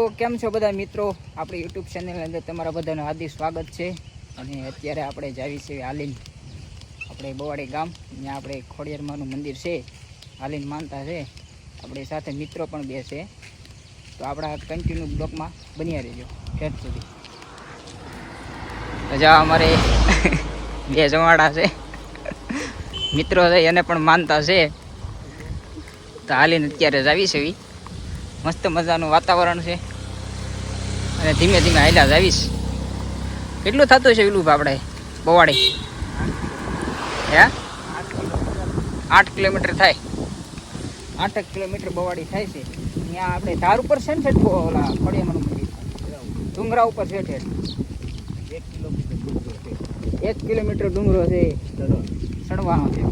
તો કેમ છો બધા મિત્રો, આપણી યુટ્યુબ ચેનલની અંદર તમારા બધાનું હાર્દિક સ્વાગત છે. અને અત્યારે આપણે જાવી છે હાલીન આપણે બવાડી ગામ, ત્યાં આપણે ખોડિયારમાંનું મંદિર છે, હાલીન માનતા છે. આપણી સાથે મિત્રો પણ બે છે, તો આપણા કન્ટિન્યુ બ્લોકમાં બન્યા રહેજો ઠેઠ સુધી. તો જા અમારે બે જવાડા છે મિત્રો છે, એને પણ માનતા છે. તો હાલીને અત્યારે જાવી છે, મસ્ત મજાનું વાતાવરણ છે અને ધીમે ધીમે હાલ્યા જ આવીશ. કેટલું થતું છે વિલું આપણે બવાડી? હે 8 કિલોમીટર થાય, 8 કિલોમીટર બવાડી થાય છે. ત્યાં આપણે ધાર ઉપર છે ને ઠેઠ ઓલા ખોડિયારમાંનું મંદિર ડુંગરા ઉપર છે ઠેઠ 1 કિલોમીટર ડુંગરો છે, ચડવાનો છે.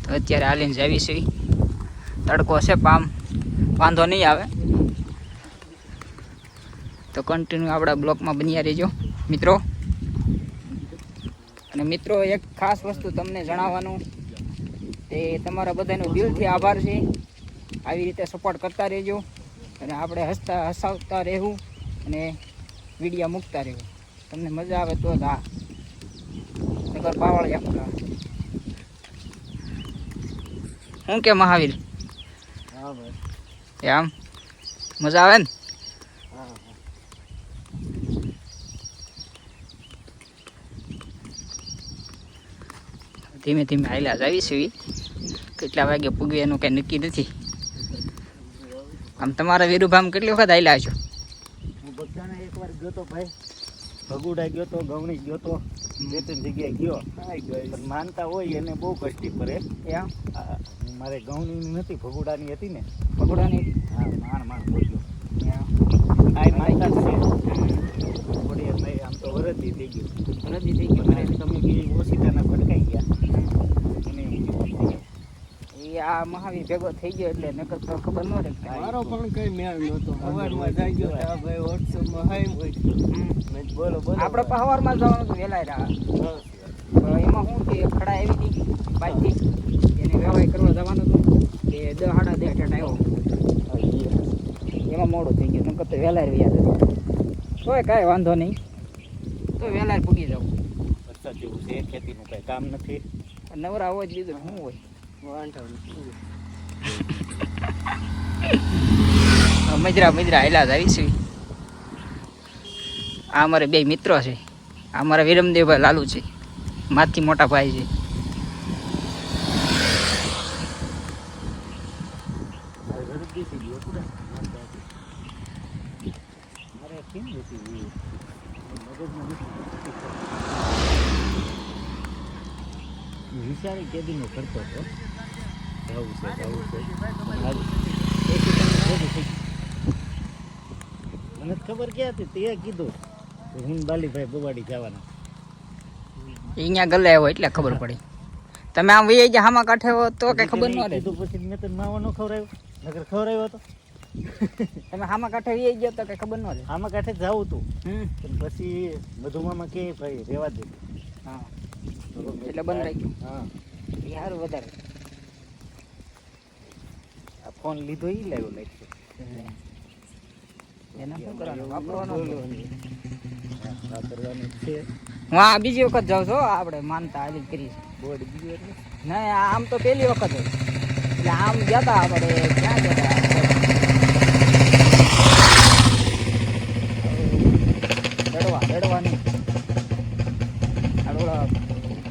તો અત્યારે હાલીને જાવી છે, તડકો છે, વાંધો નહીં આવે. તો કન્ટિન્યુ આપણા બ્લોકમાં બન્યા રહેજો મિત્રો. અને મિત્રો, એક ખાસ વસ્તુ તમને જણાવવાનું, તે તમારા બધાનો દિલથી આભાર છે. આવી રીતે સપોર્ટ કરતા રહેજો અને આપણે હસાવતા રહેવું અને વિડીયો મૂકતા રહેવું. તમને મજા આવે તો જ આ નગર પાવાળી આપણા શું કે મહાવીર? આમ મજા આવે ને? ધીમે ધીમે હાલ્યા જ આવી છે. કેટલા વાગે પૂગ્યું એનું કંઈ નક્કી નથી. આમ તમારા વિરુભામ કેટલી વખત હાલ્યા છો? હું બધાને એકવાર ગયો તો ભાઈ, ભગુડા ગયો તો, ગવણી ગયો તો, 2-3 જગ્યાએ ગયો. પણ માનતા હોય એને બહુ કષ્ટી પડે. એમ મારે ગવણીની નથી, ભગુડાની હતી ને. ભગોડાની? હા, માણ બોલ્યો આ માનતા છે. ભાઈ આમ તો વરદી થઈ ગયું, વરદી થઈ ગયું. તમે બી ઓછીતાના ભટકાઈ ગયા. આ મહાવીર ભેગો થઈ ગયો એટલે નકર તો ખબર ન રહે. મારો પણ કઈ મેળ નતો. સવારમાં જાય ગયો તો ભાઈ વોટ્સઅપમાં હાઈ હોય. બોલો આપણે પણ સવારમાં જવાનું હતું વહેલા રહ્યા. એમાં શું કે ખડા આવી હતી બાઇકથી, એને વ્યવહાર કરવા જવાનું હતું કે 10-10:30 ઠેઠ આવ્યો. એમાં મોડું થઈ ગયું, નકર તો વહેલા રહ્યા હતા. તોય કાંઈ વાંધો નહીં, તો વહેલા પૂગી જવું. વરસાદ જેવું છે, ખેતીનું કાંઈ કામ નથી. નવરા હોય જ લીધું શું હોય. મજરા હેલા જ આવી છે. આ અમારે બે મિત્રો છે. આ અમારા વિરમદેવભાઈ લાલુ છે, માથી મોટા ભાઈ છે. વિચારી કેદીનો કરતો હતો જવું છે. મને ખબર ક્યાં હતી તે કીધું હું બાલીભાઈ બવાડી જવાના. અહીંયા ગલે આવ્યો એટલે ખબર પડી. તમે આમ વહી ગયા હામા કાંઠે હો તો કઈ ખબર ન રહે. પછી મેં તો માવા નો ખવડાવ્યો, નગર ખવડાવ્યો હતો. તમે હામા કાંઠે વહી ગયા તો કઈ ખબર ન રહે. હામા કાંઠે જવું તું, પછી મધુમામાં કે ભાઈ રેવા દે. હા, એટલે બંધ રાખ્યું. હા, સારું વધારે. આ ફોન લીધો ઈ લાવ્યો લાગશે. એના શું કરવાનું, વાપરવાનો વાપરવાનું છે. હું આ બીજી વખત જાઉં છું. આપણે માનતા હાલી કરી બોર્ડ બીજું એટલે નહીં, આમ તો પહેલી વખત જ. એટલે આમ ગયા હતા આપણે, ક્યાં ગયા હતા દડવા નહીં. ઓલા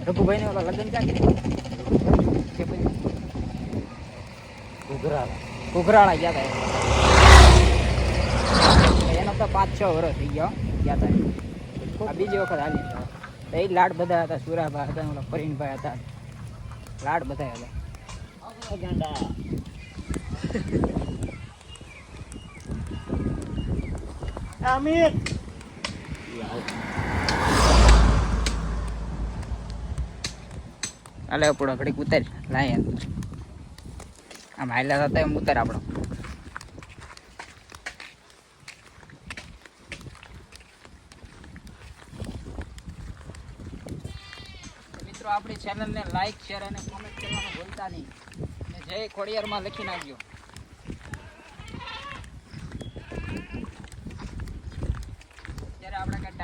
રઘુભાઈ ને ઓલા લગ્ન ક્યાં કે પછી ઘુઘરાળા ગયા હતા. એનો તો 5-6 વર્ષ થઈ ગયા હતા. આ બીજી વખત હાલી એ લાડ બધા હતા. સુરાભાઈ હતા, ઓલા પરીણભાઈ હતા, લાડ બધા હતા. હાલે આપણો ઘડીક ઉતાર લાય આમ હાલ્યા હતા એમ ઉતાર આપણો. મિત્રો આપણી ચેનલને લાઈક શેર અને કોમેન્ટ કરવાનું ભૂલતા નહીં. અને જય ખોડિયારમાં લખી નાખજો.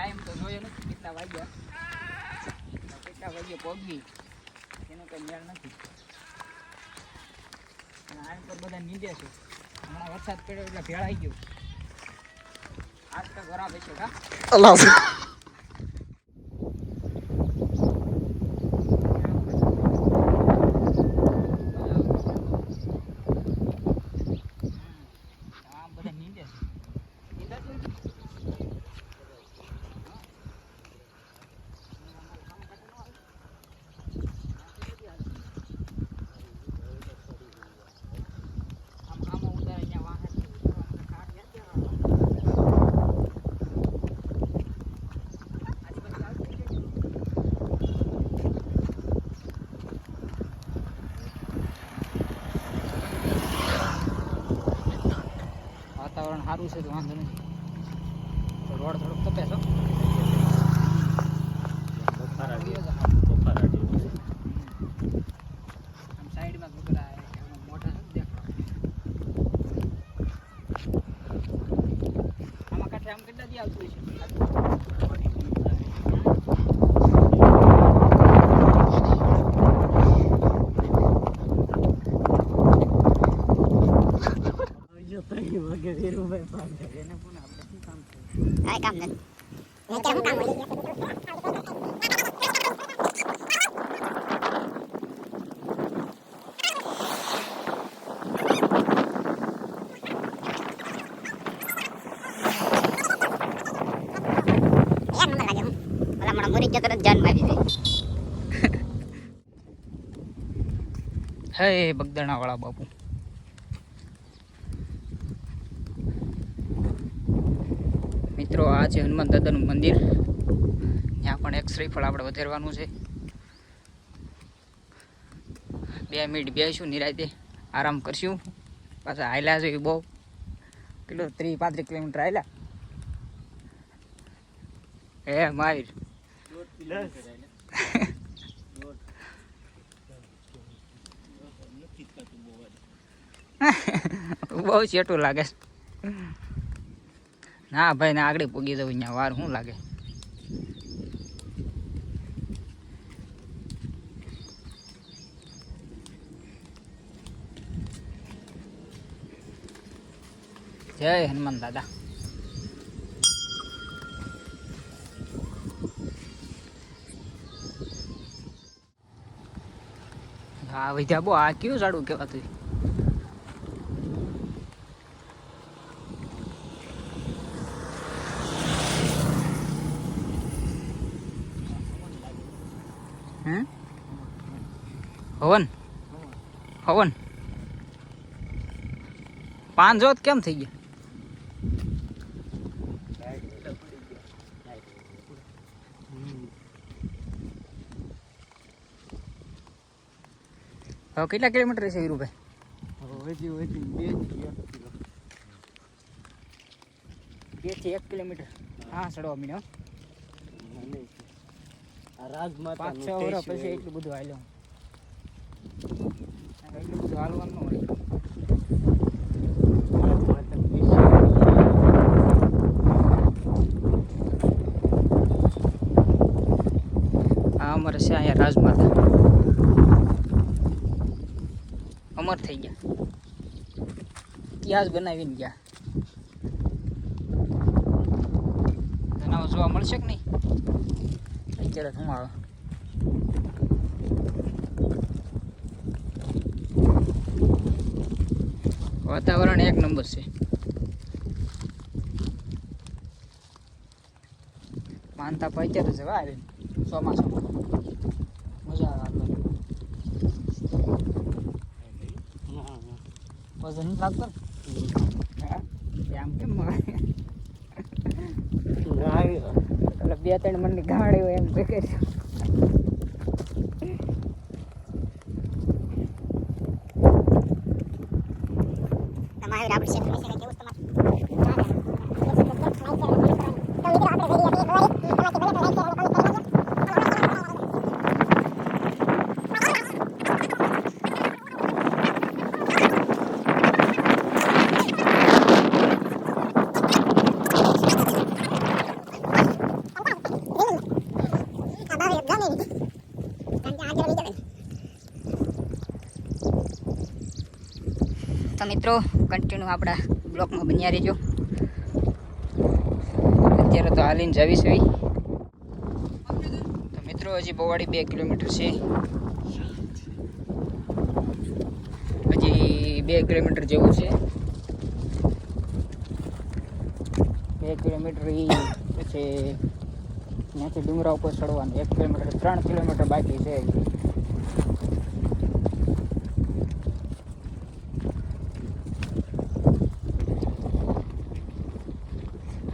ટાઈમ તો જોયો નથી કેટલા વાગ્યા પહોંચી એનો કઈ મેળ નથી. આ પર બધા નીચે છે. હમણાં વરસાદ પડ્યો એટલે ભેળાઈ ગયું. આજ તો બરાબર છે કા અલા આ બધા નીચે છે. વાતાવરણ સારું છે તો વાંધો નથી. રોડ થોડોક તપે છો. આમ સાઈડમાં ઘૂઘરા મોટા દેખો. આમાં કાંઠે આમ કેટલા દી આવતું છે? એને પણ આપણે શું કામ છે? કાંઈ કામ નથી. અત્યારે હું કામ હોય? એક નંબર લાગે હું. ઓલા મોડા મોરી જતો જાન મારી દે. હે બગદાણા વાળા બાપુ. મિત્રો આ છે હનુમાન દાદાનું મંદિર. ત્યાં પણ એક શ્રીફળ આપણે વધારવાનું છે. 2 મિનિટ બેસીશું નિરાંતે આરામ કરશું. પાછા હાલ્યા છે બહુ કેટલું 30-35 કિલોમીટર હાલ્યા. હે માહિર બહુ ચેટું લાગે છે. ના ભાઈ ને આગળ પૂગી જવું અહીંયા વાર શું લાગે. જય હનુમાન દાદા. હા વિદ્યા બો આ કયું ઝાડું કહેવાતું? હવન હવન 5 જોત કેમ થઈ ગયા? હવે કેટલા કિલોમીટર છે વીરુભાઈ? 2 થી 1 કિલોમીટર. હા ચડવા મીનો રાજમાતા 5-6 વર્ષ પછી એટલું બધું હાલ્યો. એટલું બધું હાલવાનું ન હોય. આ અમારે છે અહીંયા રાજમાતા અમર થઈ ગયા. ઇતિહાસ બનાવીને ગયા. જનાવર જોવા મળશે કે નહીં અત્યારે શું આવે? વાતાવરણ એક નંબર છે. માનતા પર અત્યારે જવા આવે ચોમાસામાં મજા આવે. વજન નથી લાગતો ને આમ કેમ એટલે 2-3 મણની ગાડી હોય એમ ભેગે છે. તમારે આપણે શેર કરી શકાય તેવું તમારે તો મિત્રો કન્ટિન્યુ આપણા બ્લોકમાં બન્યા રહેજો. અત્યારે તો હાલીને જાવી છે. તો મિત્રો હજી બવાડી 2 કિલોમીટર છે. હજી 2 કિલોમીટર જેવું છે. 2 કિલોમીટર પછી ત્યાંથી ડુંગરા ઉપર ચડવાનું. 1 કિલોમીટર 3 કિલોમીટર બાકી છે.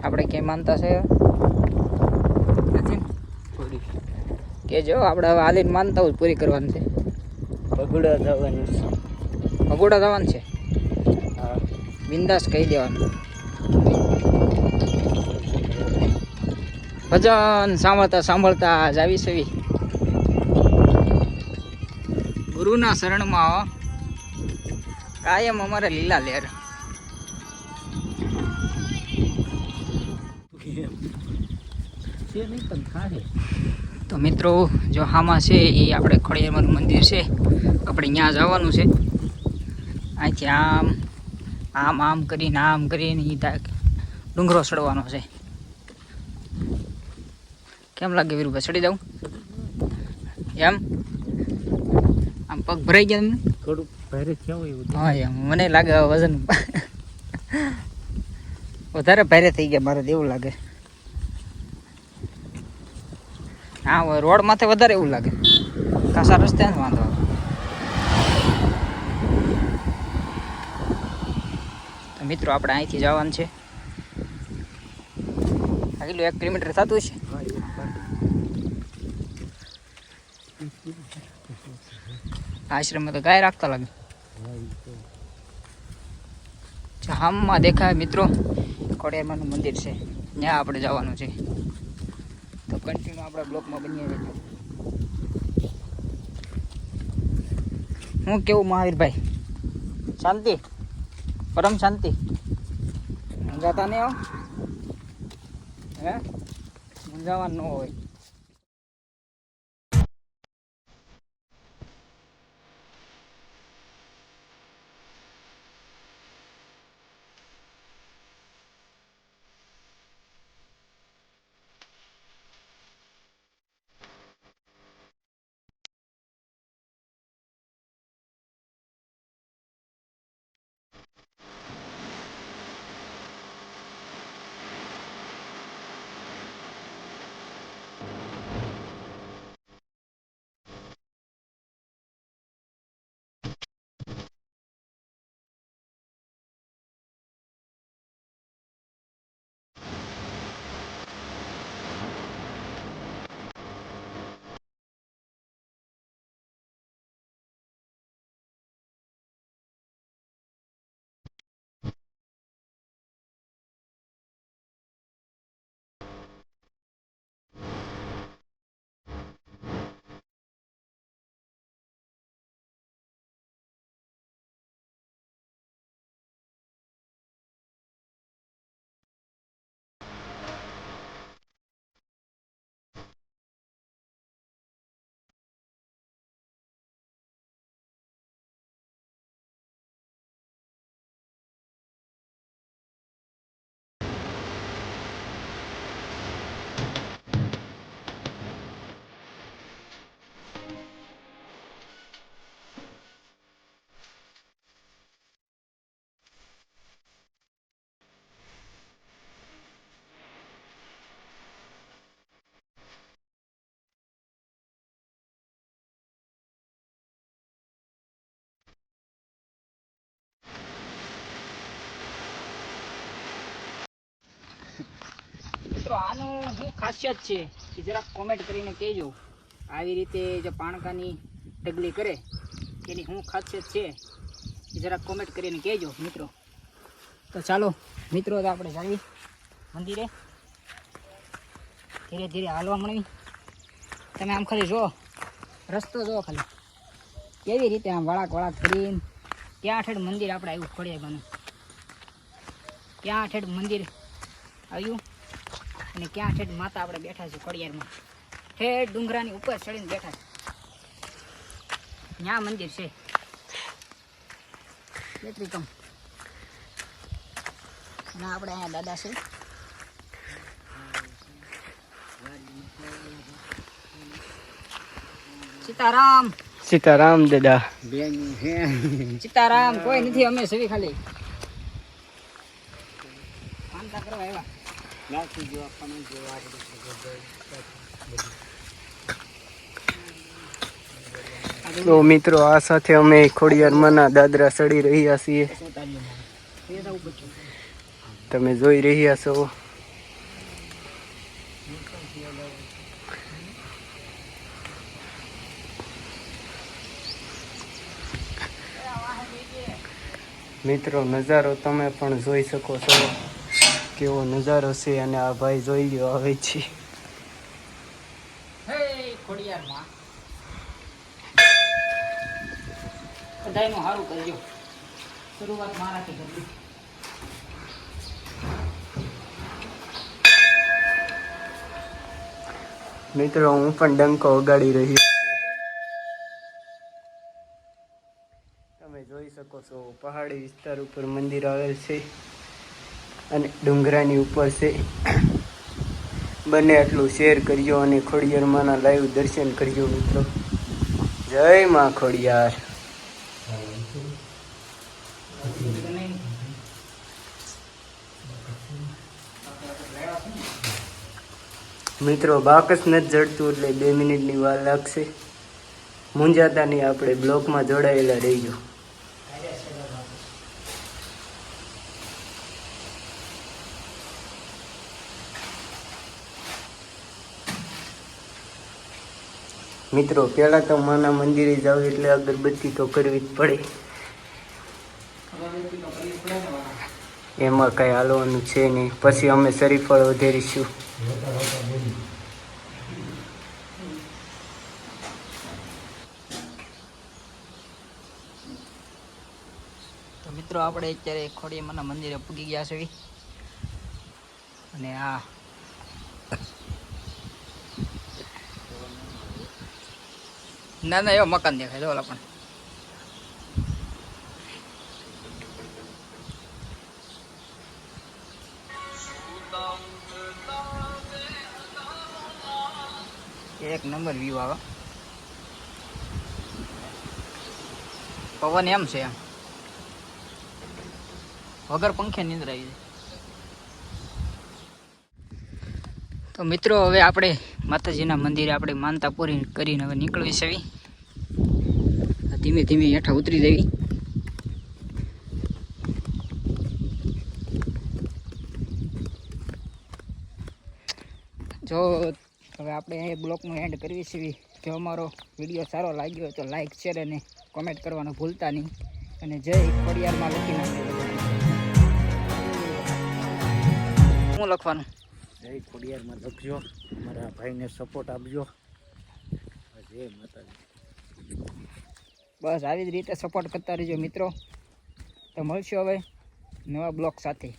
આપણે ક્યાંય માનતા છે કે જો આપણે હવે હાલીને માનતા હોય પૂરી કરવાની છે. ભગુડા જવાની છે. ભગોડા જવાનું છે. હા, બિંદાસ કહી દેવાનું. ભજન સાંભળતા સાંભળતા જાવી સવી ગુરુના શરણમાં કાયમ અમારે લીલા લેર. છે નહીં પણ થાય. તો મિત્રો જો હામાં છે એ આપણે ખોડિયારમાંનું મંદિર છે. આપણે ત્યાં જવાનું છે. અહીંથી આમ આમ આમ કરીને એ ડુંગરો ચડવાનો છે. કેમ લાગે વીરુભાઈ, ચડી જાઉં એમ? આમ પગ ભરાઈ ગયા તમને? થોડુંક ભારે થયું એવું. હા એમ મને લાગે હવે વજન વધારે ભારે થઈ ગયા મારે તો એવું લાગે. હા રોડ માથે વધારે એવું લાગે. કાસા રસ્તે નથી વાંધો. તો મિત્રો આપણે અહીંથી જવાનું છે. આગળ 1 કિલોમીટર થતું છે. આશ્રમમાં તો ગાય રાખતા લાગે. જામમાં દેખાય મિત્રો ખોડિયારમાંનું મંદિર છે. ત્યાં આપણે જવાનું છે. તો કન્ટિન્યુ આપણા બ્લોકમાં બની રહેજો. હું કેવું મહાવીરભાઈ? શાંતિ, પરમ શાંતિ. મૂંઝાતા નહીં આવો હે? મૂંઝાવાનું ન હોય. મિત્રો આનું શું ખાસિયત છે એ જરાક કોમેન્ટ કરીને કહેજો. આવી રીતે જે પાણકાની ઢગલી કરે એની શું ખાસિયત છે એ જરાક કોમેન્ટ કરીને કહેજો મિત્રો. તો ચાલો મિત્રો તો આપણે જાવી મંદિરે. ધીરે ધીરે હાલવા મળી. તમે આમ ખાલી જુઓ રસ્તો જુઓ ખાલી કેવી રીતે આમ વળાક વળાક કરીને ત્યાં ઠેઠ મંદિર આપણે આવ્યું ખોડિયારમાંનું. ત્યાં ઠેઠ મંદિર આવ્યું અને ક્યાં ઠેઠ માતા આપણે બેઠા છે ખોડિયારમાં. ઠેઠ ડુંગરાની ઉપર ચડીને બેઠા છે. ત્યાં મંદિર છે. બેટરી કમ. અને આપણે અહીંયા દાદા છે. સીતારામ. સીતારામ દાદા. બેન હે સીતારામ. કોઈ નથી, અમે સવી ખાલી માનતા કરવા આવ્યા. લાગી જો આપણને જો આપણે તો મિત્રો આ સાથે અમે ખોડિયારમાંના દાદરા ચડી રહ્યા છીએ. તમે જોઈ રહ્યા છો. મિત્રો નજારો તમે પણ જોઈ શકો છો, કેવો નજારો છે. અને આ ભાઈ જોઈ લ્યો આવે છે. હે ખોડિયારમાં બધાયનું સારું કરજો. શરૂઆત મારાથી કરજો. મિત્રો હું પણ ડંકો વગાડી રહ્યો છું. તમે જોઈ શકો છો પહાડી વિસ્તાર ઉપર મંદિર આવેલ છે અને ડુંગરાની ઉપર છે. બને એટલું શેર કરજો અને ખોડિયારમાંના લાઈવ દર્શન કરજો મિત્રો. જય માં ખોડિયાર. મિત્રો બાકસ નથી જડતું એટલે 2 મિનિટની વાર લાગશે. મૂંઝાતા નહીં, આપણે બ્લોકમાં જોડાયેલા રહીજો. મિત્રો પહેલાં તો માના મંદિરે જાવ એટલે અગરબત્તી તો કરવી જ પડે. એમાં કાંઈ હાલવાનું છે નહીં. પછી અમે શરીફળ વધારીશું. તો મિત્રો આપણે અત્યારે ખોડિયામાંના મંદિરે પૂગી ગયા છે. અને આ ના ના એવો મકાન દેખાય છે ઓલા પણ. એક નંબર વ્યૂ આવે. પવન એમ છે એમ વગર પંખે નીંદર આવી જાય. તો મિત્રો હવે આપણે માતાજીના મંદિરે આપણે માનતા પૂરી કરીને હવે નીકળવી છે. ધીમે ધીમે હેઠા ઉતરી દેવી. જો હવે આપણે અહીં બ્લોગનું એન્ડ કરવી છે. જો અમારો વિડીયો સારો લાગ્યો હોય તો લાઈક શેર અને કોમેન્ટ કરવાનું ભૂલતા નહીં. અને જય ખોડિયારમાં લખી નાખજો. શું લખવાનું? જય ખોડિયારમાં લખજો. અમારા ભાઈને સપોર્ટ આપજો. જય માતાજી. બસ આવી જ રીતે સપોર્ટ કરતા રહેજો મિત્રો. તો મળશું હવે નવા બ્લોગ સાથે.